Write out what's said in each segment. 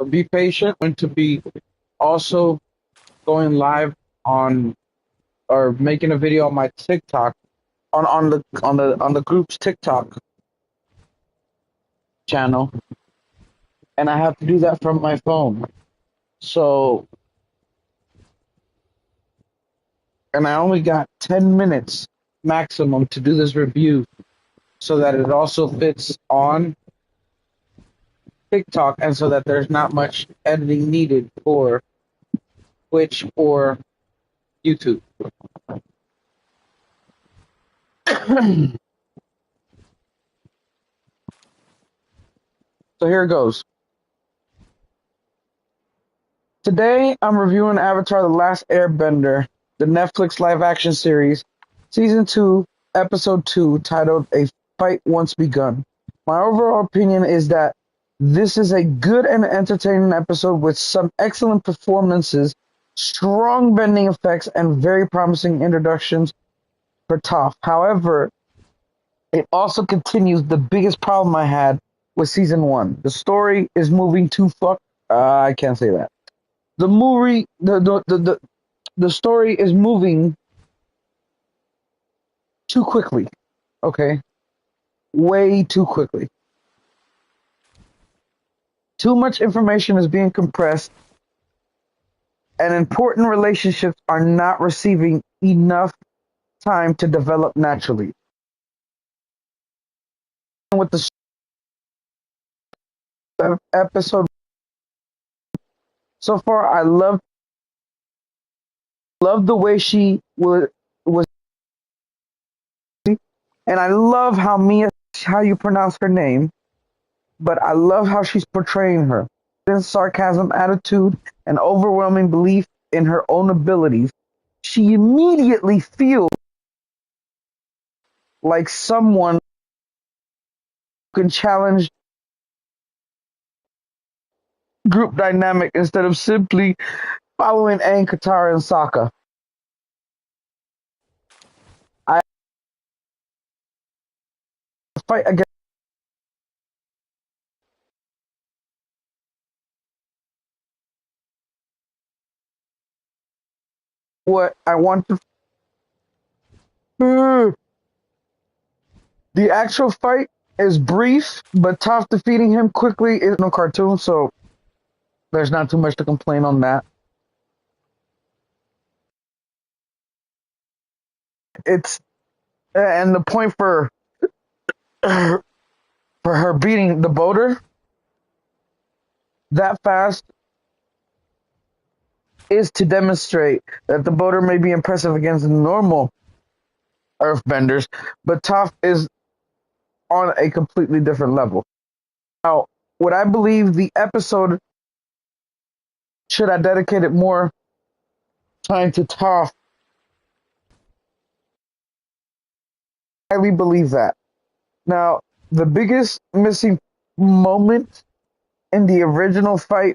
be patient and to be also going live on or making a video on my TikTok on the group's TikTok channel, and I have to do that from my phone. So, and I only got 10 minutes maximum to do this review so that it also fits on TikTok and so that there's not much editing needed for Twitch or YouTube. So here it goes. Today I'm reviewing Avatar: The Last Airbender, the Netflix live action series, season 2, episode 2, titled A Fight Once Begun. My overall opinion is that this is a good and entertaining episode with some excellent performances, strong bending effects, and very promising introductions for Toph. However, it also continues the biggest problem I had with season 1. The story is moving too I can't say that. The story is moving too quickly. Okay, way too quickly. Too much information is being compressed, and important relationships are not receiving enough time to develop naturally. With the episode so far, I love the way she was, and I love how you pronounce her name, but I love how she's portraying her. Sarcasm, attitude, and overwhelming belief in her own abilities, she immediately feels like someone who can challenge group dynamic instead of simply following Aang, Katara, and Sokka. I fight against what I want to. The actual fight is brief, but Toph defeating him quickly is no cartoon, so there's not too much to complain on that. It's and the point for her beating the boater that fast is to demonstrate that the boater may be impressive against normal earthbenders, but Toph is on a completely different level. Now, what I believe the episode should have dedicated more time to Toph, I highly believe that. Now, the biggest missing moment in the original fight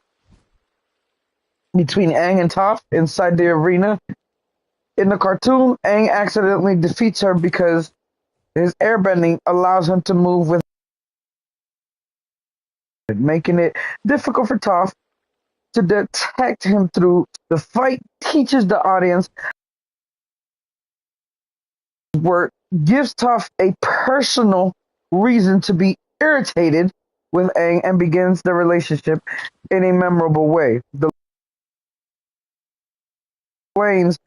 between Aang and Toph inside the arena, in the cartoon, Aang accidentally defeats her because his airbending allows him to move with, making it difficult for Toph to detect him through. The fight teaches the audience work, gives Toph a personal reason to be irritated with Aang, and begins the relationship in a memorable way. The explains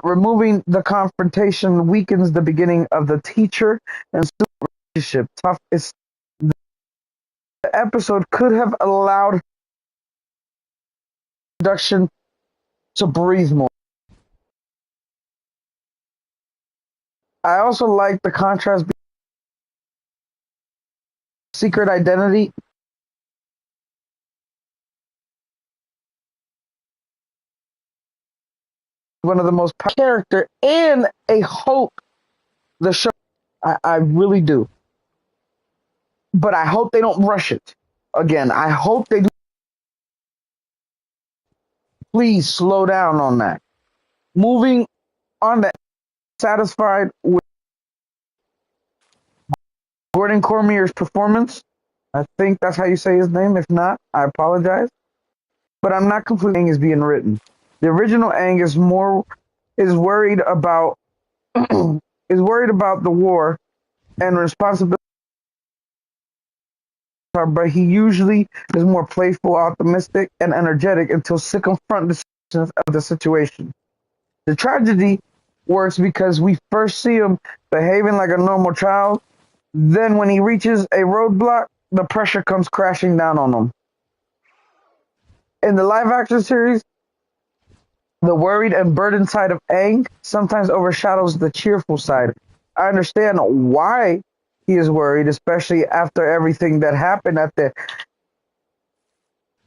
removing the confrontation weakens the beginning of the teacher and student relationship. Toph is the episode could have allowed production to breathe more. I also like the contrast between secret identity, one of the most powerful character, and a hope the show. I really do. But I hope they don't rush it. Again, I hope they do. Please slow down on that. Moving on to satisfied with Gordon Cormier's performance. I think that's how you say his name. If not, I apologize. But I'm not completely Aang is being written. The original Aang is worried about is worried about the war and responsibility, but he usually is more playful, optimistic, and energetic until to confront the situations of the situation. The tragedy works because we first see him behaving like a normal child. Then, when he reaches a roadblock, the pressure comes crashing down on him. In the live action series, the worried and burdened side of Aang sometimes overshadows the cheerful side. I understand why he is worried, especially after everything that happened at the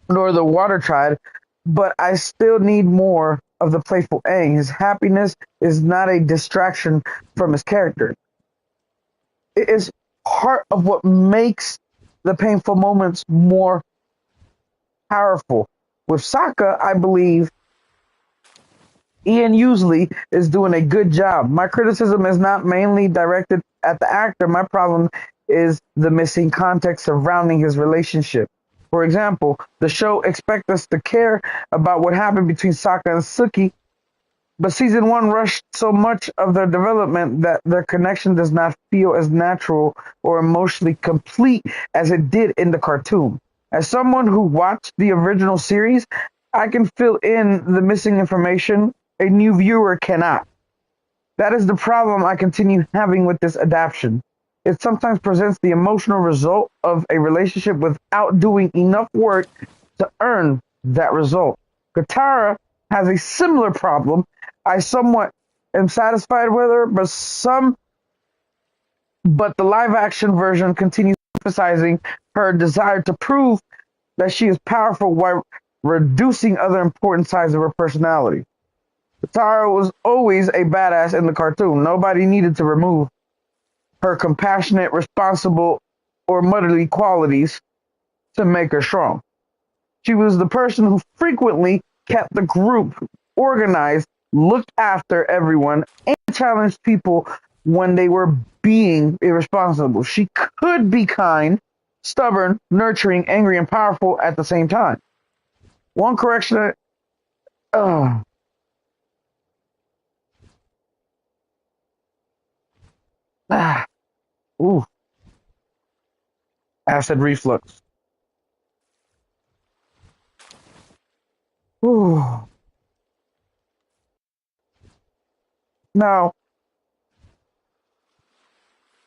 Northern Water Tribe, but I still need more of the playful Aang. His happiness is not a distraction from his character. It is part of what makes the painful moments more powerful. With Sokka, I believe Ian Usley is doing a good job. My criticism is not mainly directed at the actor. My problem is the missing context surrounding his relationship. For example, the show expects us to care about what happened between Sokka and Suki, but season one rushed so much of their development that their connection does not feel as natural or emotionally complete as it did in the cartoon. As someone who watched the original series, I can fill in the missing information a new viewer cannot. That is the problem I continue having with this adaptation. It sometimes presents the emotional result of a relationship without doing enough work to earn that result. Katara has a similar problem. I somewhat am satisfied with her, but the live action version continues emphasizing her desire to prove that she is powerful while reducing other important sides of her personality. Katara was always a badass in the cartoon. Nobody needed to remove her compassionate, responsible, or motherly qualities to make her strong. She was the person who frequently kept the group organized, looked after everyone, and challenged people when they were being irresponsible. She could be kind, stubborn, nurturing, angry, and powerful at the same time. One correction. Uh, ah, ooh, acid reflux. Ooh. Now,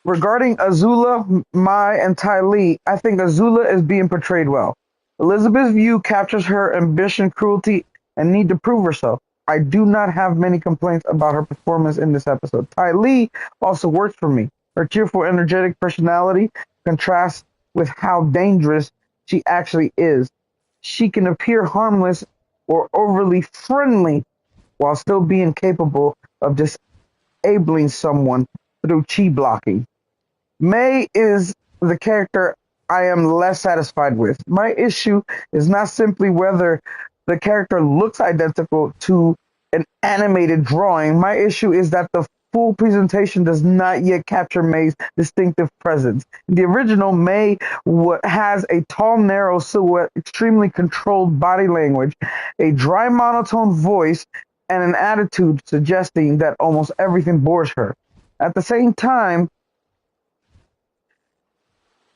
regarding Azula, Mai, and Ty Lee, I think Azula is being portrayed well. Elizabeth's view captures her ambition, cruelty, and need to prove herself. I do not have many complaints about her performance in this episode. Ty Lee also works for me. Her cheerful, energetic personality contrasts with how dangerous she actually is. She can appear harmless or overly friendly while still being capable of disabling someone through chi blocking. May is the character I am less satisfied with. My issue is not simply whether the character looks identical to an animated drawing. My issue is that the full presentation does not yet capture May's distinctive presence. In the original, May has a tall, narrow silhouette, extremely controlled body language, a dry, monotone voice, and an attitude suggesting that almost everything bores her. At the same time,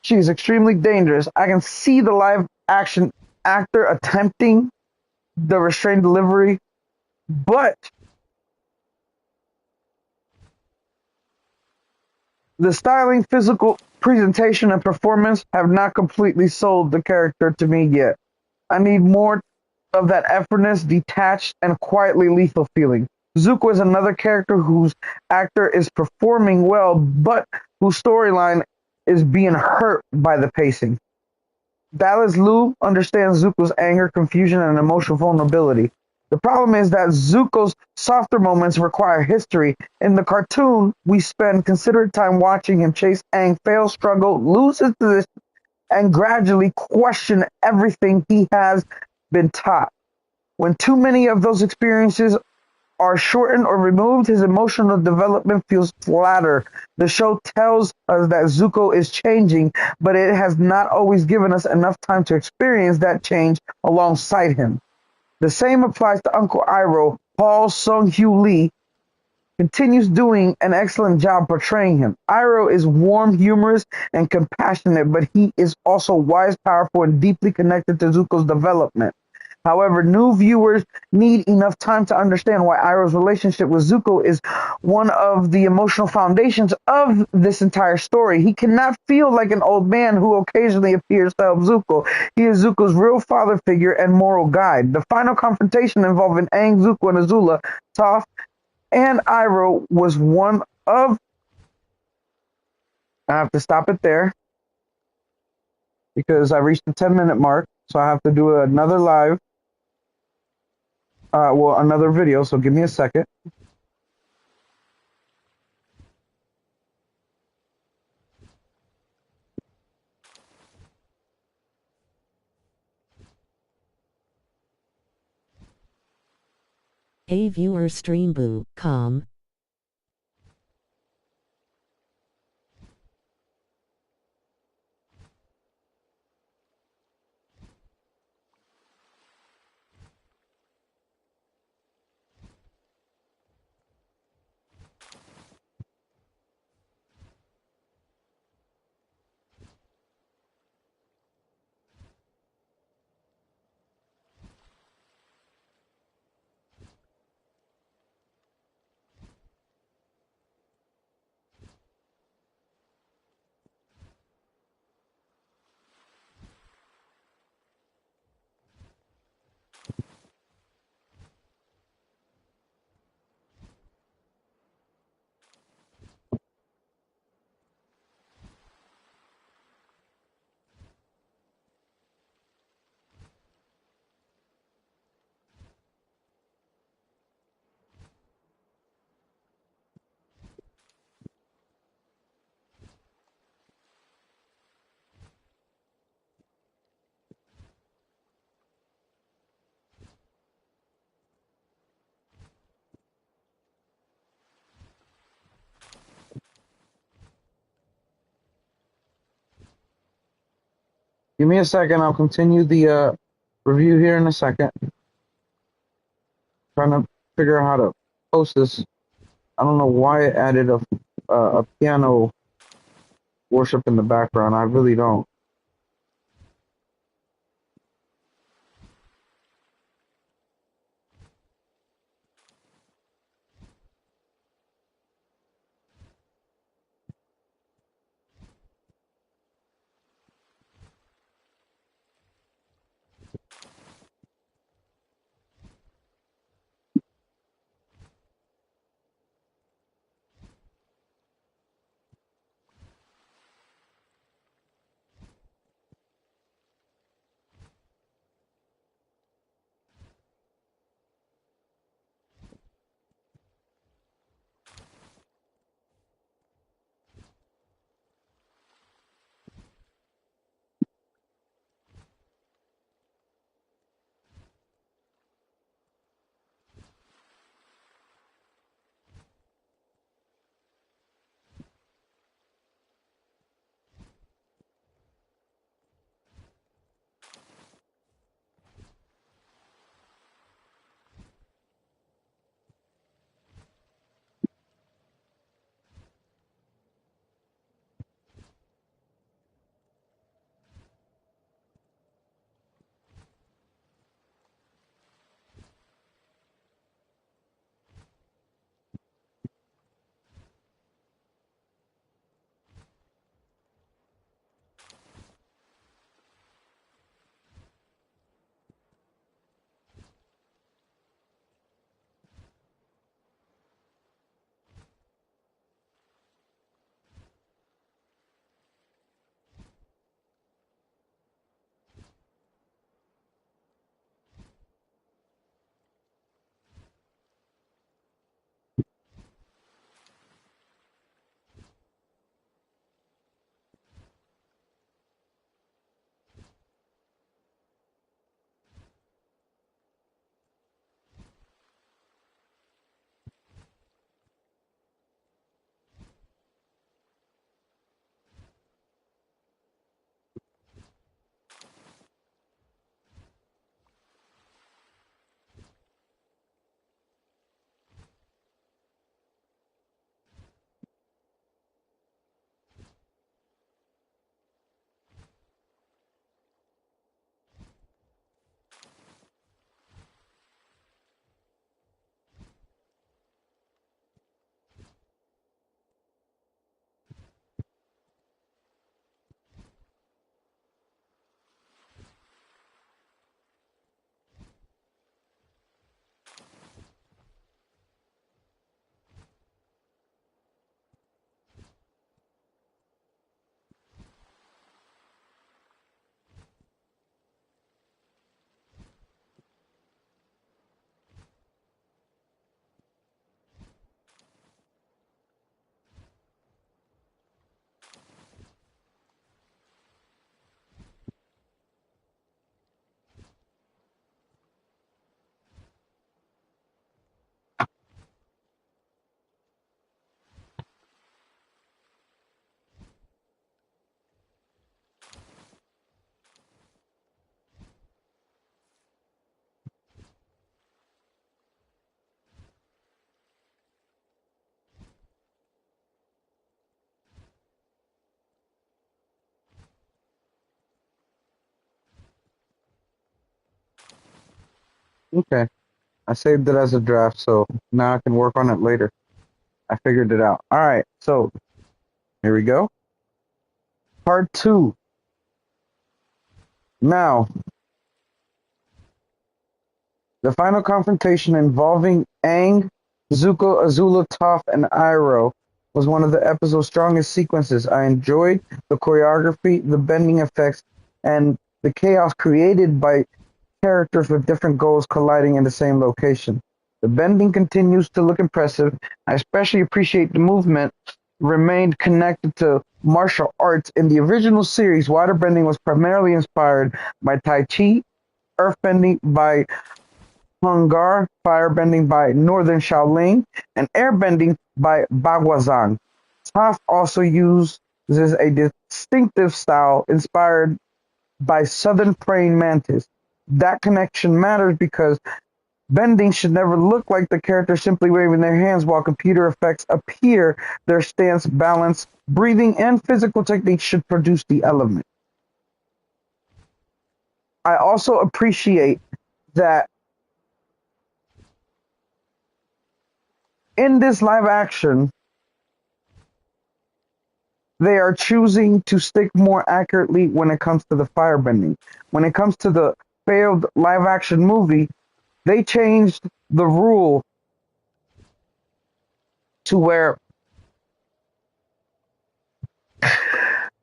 she is extremely dangerous. I can see the live action actor attempting the restrained delivery, but the styling, physical presentation, and performance have not completely sold the character to me yet. I need more of that effortless, detached, and quietly lethal feeling. Zuko is another character whose actor is performing well, but whose storyline is being hurt by the pacing. Dallas Liu understands Zuko's anger, confusion, and emotional vulnerability. The problem is that Zuko's softer moments require history. In the cartoon, we spend considerate time watching him chase Aang, fail, struggle, lose his position, and gradually question everything he has been taught. When too many of those experiences are shortened or removed, his emotional development feels flatter. The show tells us that Zuko is changing, but it has not always given us enough time to experience that change alongside him. The same applies to Uncle Iroh. Paul Sung-Hugh Lee continues doing an excellent job portraying him. Iroh is warm, humorous, and compassionate, but he is also wise, powerful, and deeply connected to Zuko's development. However, new viewers need enough time to understand why Iroh's relationship with Zuko is one of the emotional foundations of this entire story. He cannot feel like an old man who occasionally appears to help Zuko. He is Zuko's real father figure and moral guide. The final confrontation involving Aang, Zuko, and Azula, Toph, and Iroh was one of. I have to stop it there because I reached the 10-minute mark, so I have to do another live, another video. So give me a second. Hey viewer streamboo.com. Give me a second. I'll continue the review here in a second. Trying to figure out how to post this. I don't know why it added a piano worship in the background. I really don't. Okay. I saved it as a draft, so now I can work on it later. I figured it out. All right, so here we go. Part two. Now, the final confrontation involving Aang, Zuko, Azula, Toph, and Iroh was one of the episode's strongest sequences. I enjoyed the choreography, the bending effects, and the chaos created by characters with different goals colliding in the same location. The bending continues to look impressive. I especially appreciate the movement remained connected to martial arts. In the original series, waterbending was primarily inspired by Tai Chi, earthbending by Hung-gar, firebending by Northern Shaolin, and airbending by Baguazhang. Toph also uses a distinctive style inspired by southern praying mantis. That connection matters because bending should never look like the character simply waving their hands while computer effects appear. Their stance, balance, breathing, and physical technique should produce the element. I also appreciate that in this live action, they are choosing to stick more accurately when it comes to the firebending. When it comes to the failed live action movie, they changed the rule to where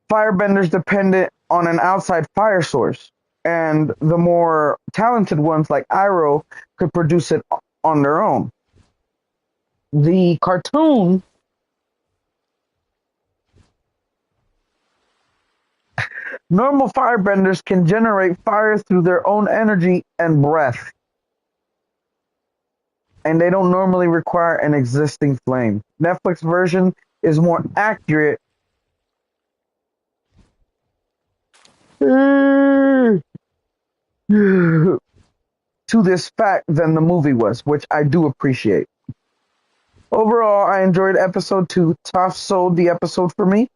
firebenders depended on an outside fire source, and the more talented ones like Iroh could produce it on their own. The cartoon, normal firebenders can generate fire through their own energy and breath, and they don't normally require an existing flame. Netflix version is more accurate to this fact than the movie was, which I do appreciate. Overall, I enjoyed episode 2. Toph sold the episode for me.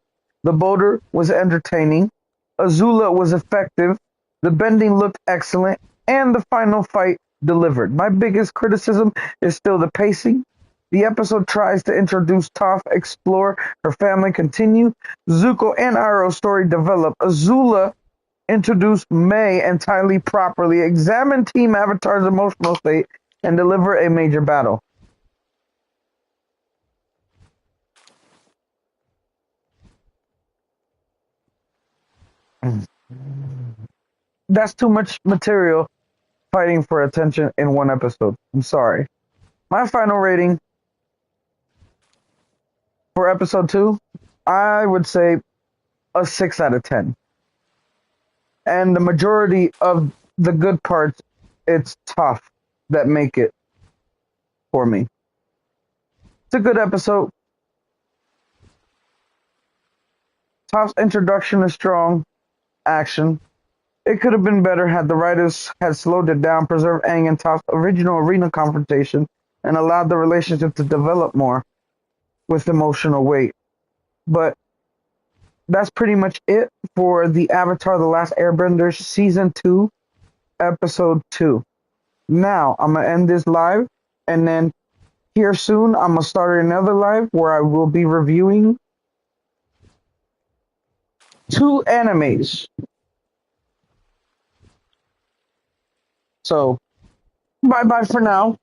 The boulder was entertaining. Azula was effective. The bending looked excellent. And the final fight delivered. My biggest criticism is still the pacing. The episode tries to introduce Toph, explore her family, continue Zuko and Iroh's story develop. Azula introduce May and Ty Lee properly, examine Team Avatar's emotional state, and deliver a major battle. That's too much material fighting for attention in one episode. I'm sorry. My final rating for episode 2, I would say a 6 out of 10. And the majority of the good parts, it's Toph that make it for me. It's a good episode. Toph's introduction is strong. Action. It could have been better had the writers had slowed it down, preserved Aang and Toph's original arena confrontation, and allowed the relationship to develop more with emotional weight. But that's pretty much it for the Avatar: The Last Airbender Season 2, Episode 2. Now, I'm going to end this live, and then here soon, I'm going to start another live where I will be reviewing 2 animes. So, bye-bye for now.